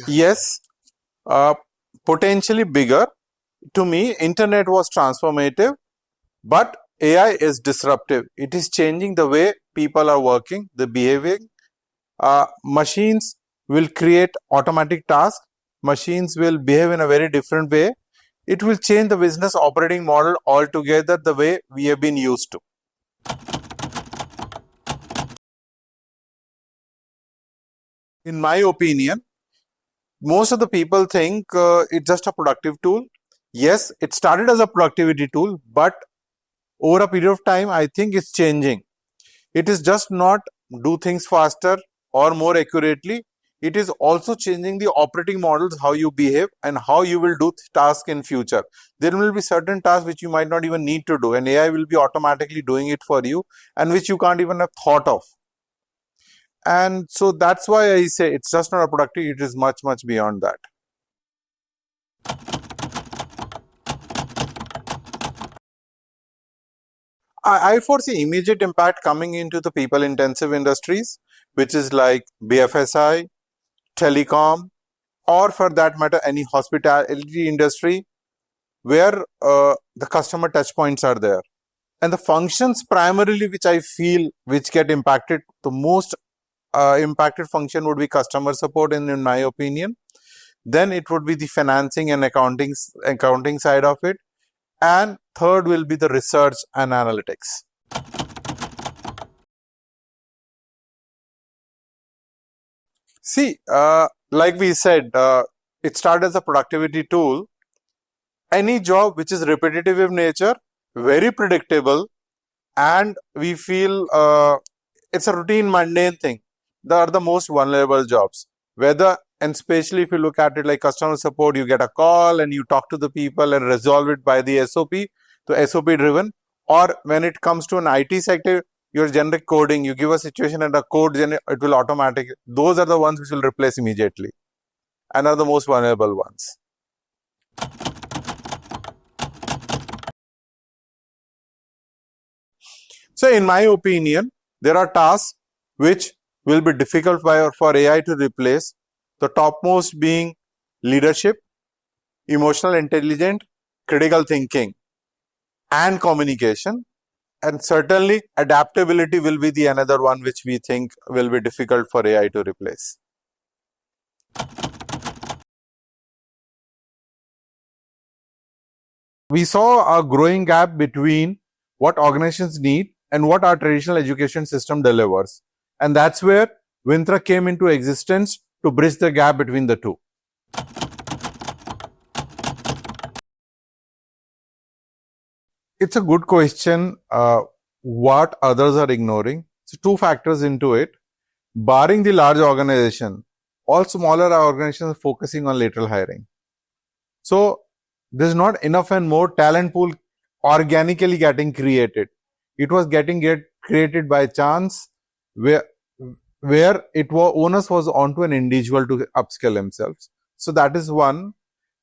Yes, uh, potentially bigger. To me, internet was transformative, but AI is disruptive. It is changing the way people are working, the behaving. Machines will create automatic tasks. Machines will behave in a very different way. It will change the business operating model altogether, the way we have been used to. In my opinion, most of the people think it's just a productive tool. Yes, it started as a productivity tool, but over a period of time, I think it's changing. It is just not do things faster or more accurately. It is also changing the operating models, how you behave and how you will do tasks in future. There will be certain tasks which you might not even need to do, and AI will be automatically doing it for you, and which you can't even have thought of. And so that's why I say it's just not a productive, it is much, much beyond that. I foresee immediate impact coming into the people intensive industries, which is like BFSI, telecom, or for that matter, any hospitality industry where the customer touch points are there. And the functions primarily which I feel which get impacted, the most impacted function would be customer support in my opinion. Then it would be the financing and accounting side of it. And third will be the research and analytics. See, like we said, it started as a productivity tool. Any job which is repetitive in nature, very predictable, and we feel it's a routine, mundane thing. They are the most vulnerable jobs. Whether, and especially if you look at it like customer support, you get a call and you talk to the people and resolve it by the SOP, so SOP driven. Or when it comes to an IT sector, your generic coding, you give a situation and a code, it will automatic. Those are the ones which will replace immediately and are the most vulnerable ones. So in my opinion, there are tasks which will be difficult for AI to replace. The topmost being leadership, emotional intelligence, critical thinking, and communication. And certainly adaptability will be the another one which we think will be difficult for AI to replace. We saw a growing gap between what organizations need and what our traditional education system delivers. And that's where Vyntra came into existence to bridge the gap between the two. It's a good question. What others are ignoring. So two factors into it. Barring the large organization, all smaller organizations are focusing on lateral hiring. So there's not enough and more talent pool organically getting created. It was getting created by chance, where onus was onto an individual to upskill themselves. So that is one.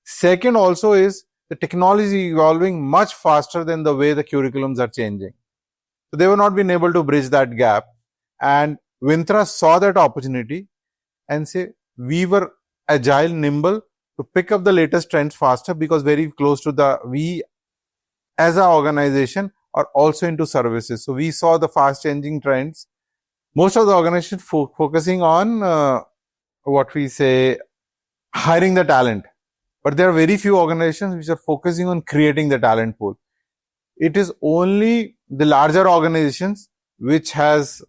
Second also is the technology evolving much faster than the way the curriculums are changing. So they were not being able to bridge that gap. And Vyntra saw that opportunity and say, we were agile, nimble to pick up the latest trends faster, because very close to we as an organization are also into services. So we saw the fast changing trends. Most of the organizations focusing on what we say, hiring the talent. But there are very few organizations which are focusing on creating the talent pool. It is only the larger organizations which has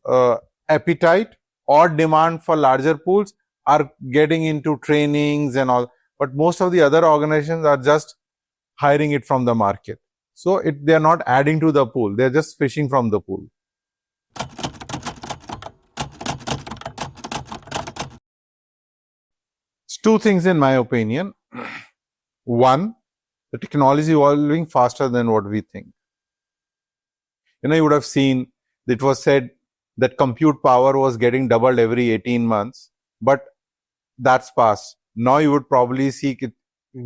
appetite or demand for larger pools are getting into trainings and all. But most of the other organizations are just hiring it from the market. So they are not adding to the pool. They are just fishing from the pool. Two things in my opinion. One, the technology evolving faster than what we think. You would have seen, it was said that compute power was getting doubled every 18 months, but that's past. Now you would probably see it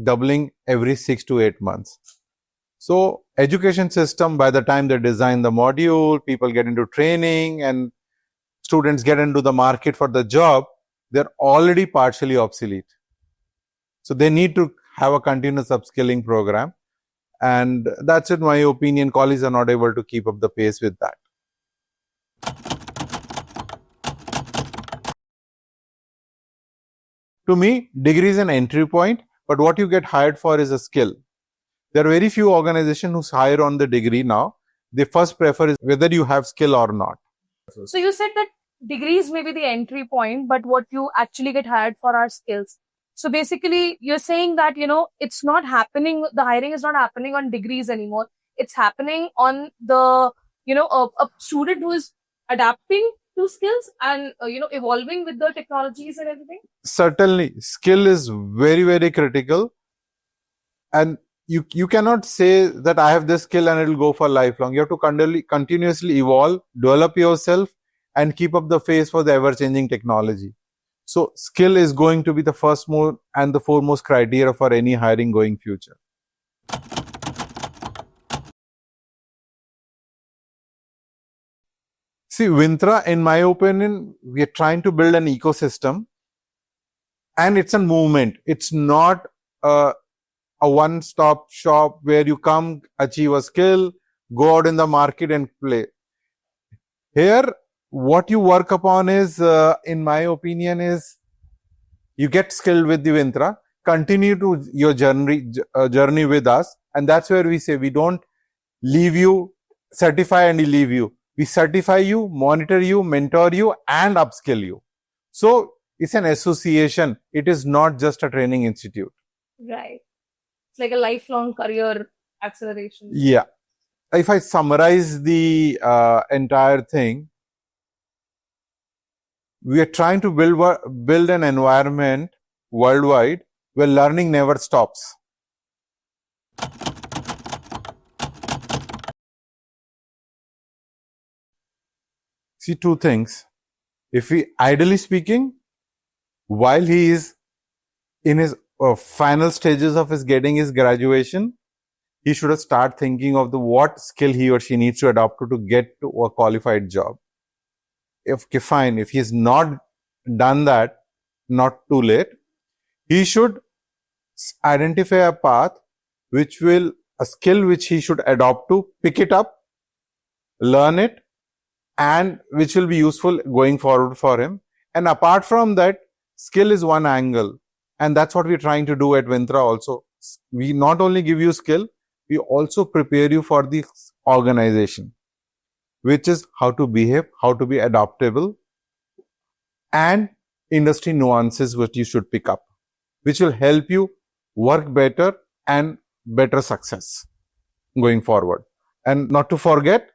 doubling every 6 to 8 months. So education system, by the time they design the module, people get into training and students get into the market for the job, they're already partially obsolete. So they need to have a continuous upskilling program. And that's, in my opinion, colleges are not able to keep up the pace with that. To me, degree is an entry point, but what you get hired for is a skill. There are very few organizations who hire on the degree now. They first prefer is whether you have skill or not. So you said that degrees may be the entry point, but what you actually get hired for are skills. So basically, you're saying that, it's not happening, the hiring is not happening on degrees anymore. It's happening on the, a student who is adapting to skills and, evolving with the technologies and everything. Certainly, skill is very, very critical. And you cannot say that I have this skill and it will go for lifelong. You have to continuously evolve, develop yourself, and keep up the pace for the ever-changing technology. So skill is going to be the first and the foremost criteria for any hiring going future. See, Vyntra, in my opinion, we are trying to build an ecosystem, and it's a movement. It's not a one-stop shop where you come, achieve a skill, go out in the market and play. Here, what you work upon is, in my opinion, is you get skilled with the Vyntra, continue to your journey with us, and that's where we say we don't leave you, certify and leave you. We certify you, monitor you, mentor you, and upskill you. So it's an association. It is not just a training institute. Right. It's like a lifelong career acceleration. Yeah. If I summarize the entire thing, we are trying to build an environment worldwide where learning never stops. See, two things. If we, ideally speaking, while he is in his final stages of his getting his graduation, he should have started thinking of what skill he or she needs to adopt to get to a qualified job. If he's not done that, not too late, he should identify a path a skill which he should adopt to, pick it up, learn it, and which will be useful going forward for him. And apart from that, skill is one angle. And that's what we're trying to do at Vyntra also. We not only give you skill, we also prepare you for the organization, which is how to behave, how to be adaptable, and industry nuances which you should pick up, which will help you work better and better success going forward. And not to forget,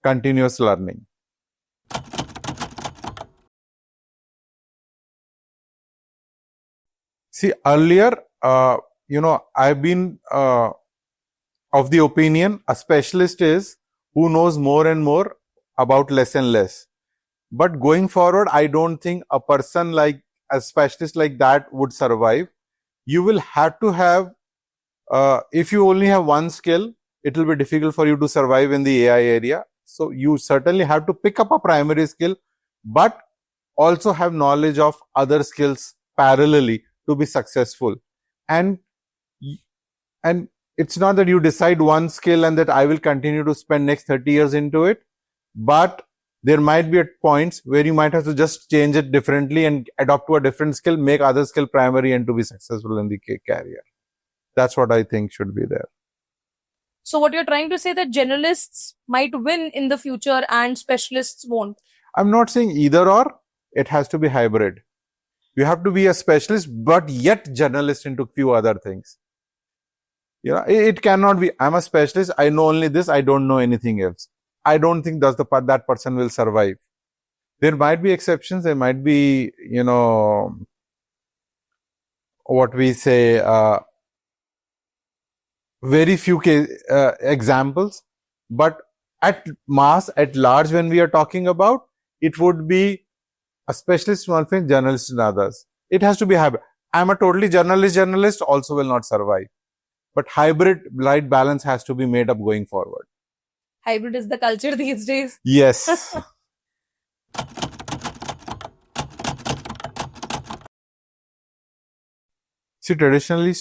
continuous learning. See, earlier, I've been of the opinion a specialist is who knows more and more about less and less. But going forward, I don't think a person like a specialist like that would survive. You will have to have, if you only have one skill, it will be difficult for you to survive in the AI area. So you certainly have to pick up a primary skill, but also have knowledge of other skills parallelly to be successful. And it's not that you decide one skill and that I will continue to spend next 30 years into it, but there might be at points where you might have to just change it differently and adopt to a different skill, make other skill primary and to be successful in the career. That's what I think should be there. So what you're trying to say that generalists might win in the future and specialists won't? I'm not saying either or. It has to be hybrid. You have to be a specialist, but yet generalist into few other things. It cannot be, I'm a specialist, I know only this, I don't know anything else. I don't think that person will survive. There might be exceptions, there might be, what we say, very few examples, but at large, when we are talking about, it would be a specialist in one thing, journalist in others. It has to be hybrid. I'm a totally journalist also will not survive. But hybrid, right balance has to be made up going forward. Hybrid is the culture these days. Yes. See, traditionally,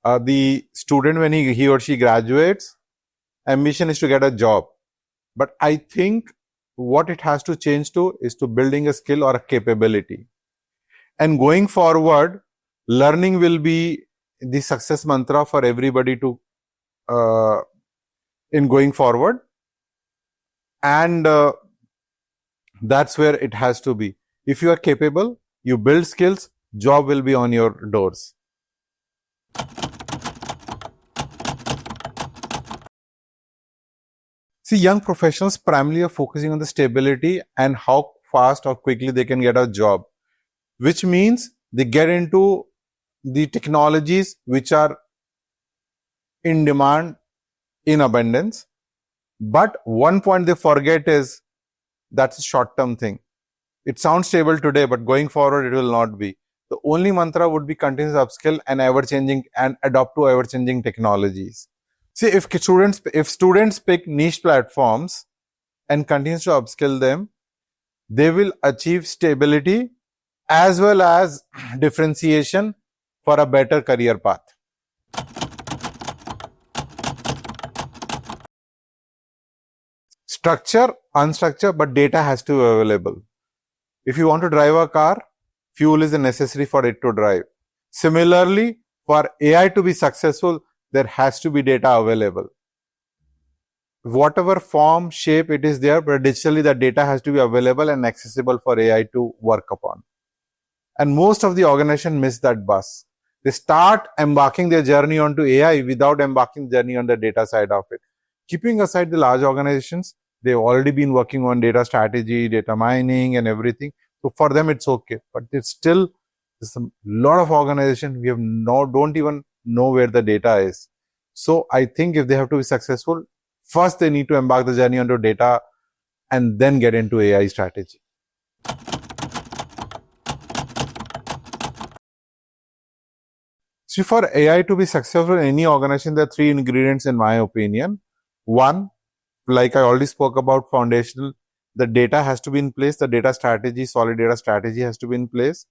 the student, when he or she graduates, ambition is to get a job. But I think what it has to change to is to building a skill or a capability. And going forward, learning will be the success mantra for everybody to in going forward. And that's where it has to be. If you are capable, you build skills, job will be on your doors. See, young professionals primarily are focusing on the stability and how fast or quickly they can get a job, which means they get into the technologies which are in demand in abundance. But one point they forget is that's a short-term thing. It sounds stable today, but going forward, it will not be. The only mantra would be continuous upskill and ever-changing and adopt to ever-changing technologies. See, if students pick niche platforms and continues to upskill them, they will achieve stability as well as differentiation for a better career path. Structure, unstructured, but data has to be available. If you want to drive a car, fuel is necessary for it to drive. Similarly, for AI to be successful, there has to be data available. Whatever form, shape it is there, but digitally the data has to be available and accessible for AI to work upon. And most of the organization miss that bus. They start embarking their journey onto AI without embarking the journey on the data side of it. Keeping aside the large organizations, they've already been working on data strategy, data mining and everything. So for them, it's okay. But it's still, there's a lot of organizations we have don't even know where the data is. So I think if they have to be successful, first they need to embark the journey onto data and then get into AI strategy. See, for AI to be successful in any organization, there are three ingredients in my opinion. One, like I already spoke about, foundational, the data has to be in place, the data strategy, solid data strategy has to be in place.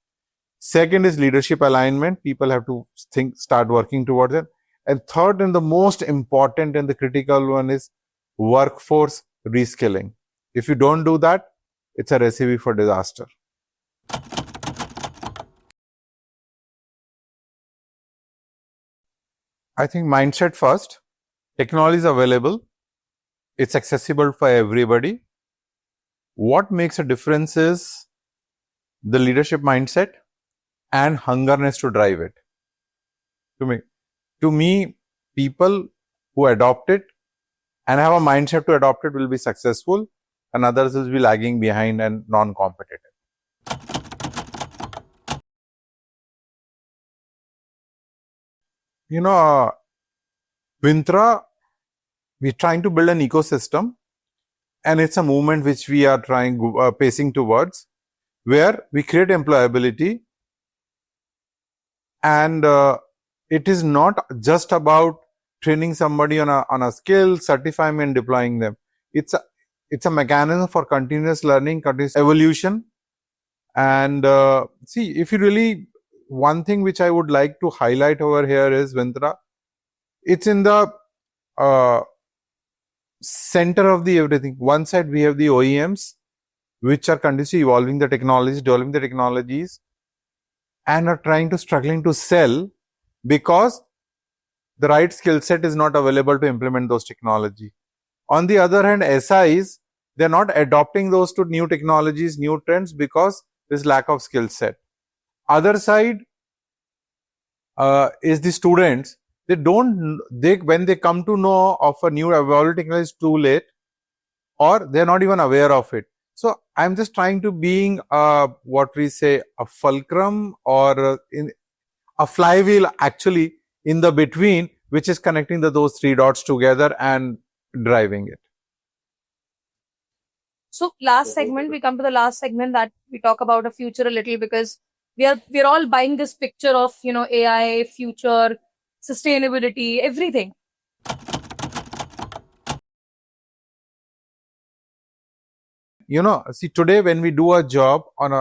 Second is leadership alignment. People have to start working towards it. And third, and the most important and the critical one is workforce reskilling. If you don't do that, it's a recipe for disaster. I think mindset first. Technology is available. It's accessible for everybody. What makes a difference is the leadership mindset and hungerness to drive it. To me, people who adopt it and have a mindset to adopt it will be successful, and others will be lagging behind and non-competitive. Vyntra, we're trying to build an ecosystem, and it's a movement which we are pacing towards, where we create employability, and it is not just about training somebody on a skill, certifying and deploying them. It's a mechanism for continuous learning, continuous evolution. And see, if you really, one thing which I would like to highlight over here is Vyntra. It's in the center of the everything. One side we have the OEMs, which are continuously evolving the technologies, developing the technologies, and are struggling to sell because the right skill set is not available to implement those technology. On the other hand, SIs, they're not adopting those to new technologies, new trends, because there's lack of skill set. Other side is the students. When they come to know of a new evolving technology, it's too late, or they're not even aware of it. So I'm just trying to being what we say a fulcrum or in a flywheel actually in the between, which is connecting those three dots together and driving it. So last segment, we come to the last segment that we talk about the future a little, because we're all buying this picture of, AI, future, sustainability, everything. See, today when we do a job on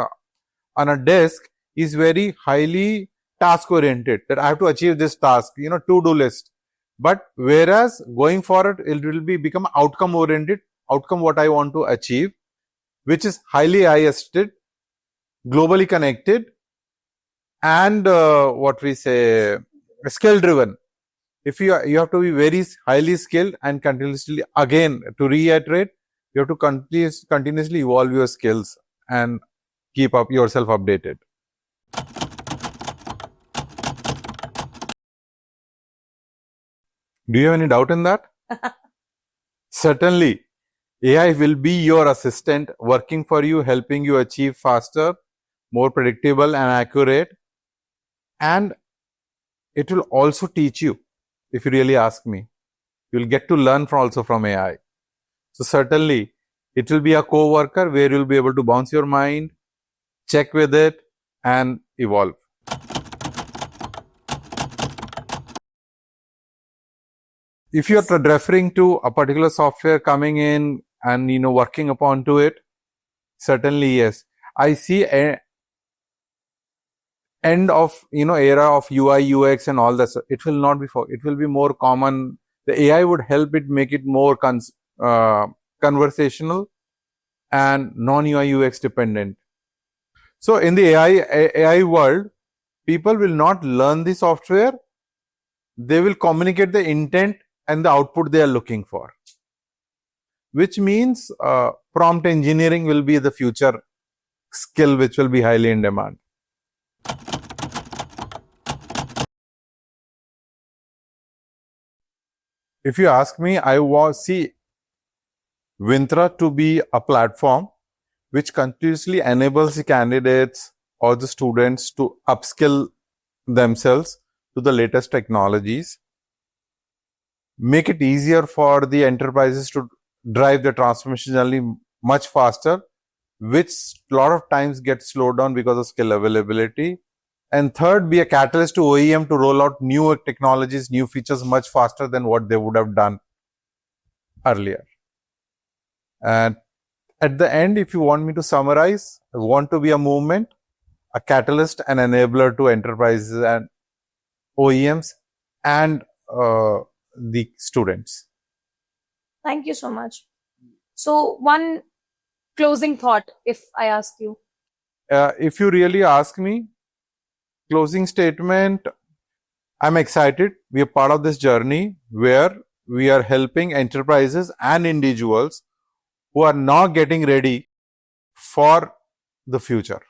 a desk is very highly task oriented, that I have to achieve this task, to-do list. But whereas going forward, it will become outcome oriented, outcome what I want to achieve, which is highly AI assisted, globally connected, and skill driven. If you have to be very highly skilled and continuously, again, to reiterate, you have to continuously evolve your skills and keep up yourself updated. Do you have any doubt in that? Certainly, AI will be your assistant, working for you, helping you achieve faster, more predictable and accurate. And it will also teach you, if you really ask me. You'll get to learn also from AI. So certainly, it will be a co-worker where you'll be able to bounce your mind, check with it, and evolve. If you are referring to a particular software coming in and working upon to it, certainly yes. I see a end of era of UI UX and all that. It will not be it will be more common. The AI would help it make it more conversational and non UI UX dependent. So in the AI world, people will not learn the software. They will communicate the intent and the output they are looking for, which means prompt engineering will be the future skill which will be highly in demand. If you ask me, I see Vyntra to be a platform which continuously enables the candidates or the students to upskill themselves to the latest technologies, make it easier for the enterprises to drive the transformation journey much faster, which a lot of times gets slowed down because of skill availability. And third, be a catalyst to OEM to roll out newer technologies, new features much faster than what they would have done earlier. And at the end, if you want me to summarize, I want to be a movement, a catalyst and enabler to enterprises and OEMs and the students. Thank you so much. So one closing thought, if I ask you. If you really ask me, closing statement, I'm excited. We are part of this journey where we are helping enterprises and individuals who are now getting ready for the future.